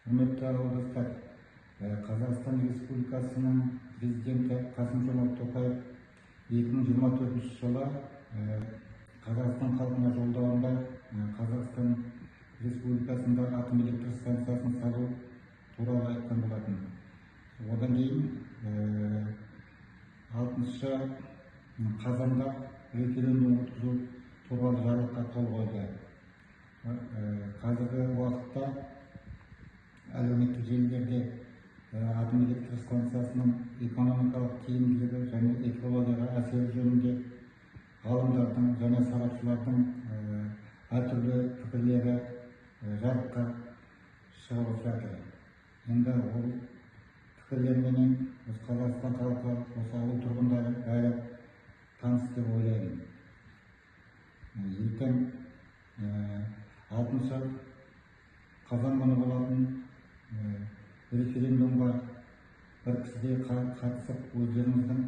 Құрметті ауылдастар, Қазақстан Республикасының президенті Қасым-Жомарт Тоқаев 2024 жылы Қазақстан халқына жолдауында Қазақстан Республикасында атом электр станциясын салу туралы айтқан болатын. Одан кейін 6 қазанда референдум өткізу туралы жарлыққа қол қойды. Қазіргі уақытта әлеуметтік желілерде атом электр станциясының экономикалық тиімділігі және экологияға әсері жөнінде ғалымдардың және сарапшылардың әртүрлі пікірлері жарыққа шығып жатыр. Енді ол пікірлерменен Қазақстан халқы, осы ауыл тұрғындары бәрі таныс деп ойлаймын. Ертең 6 қазан күні болатын референдумға бір кісідей қатысып өздеріңіздің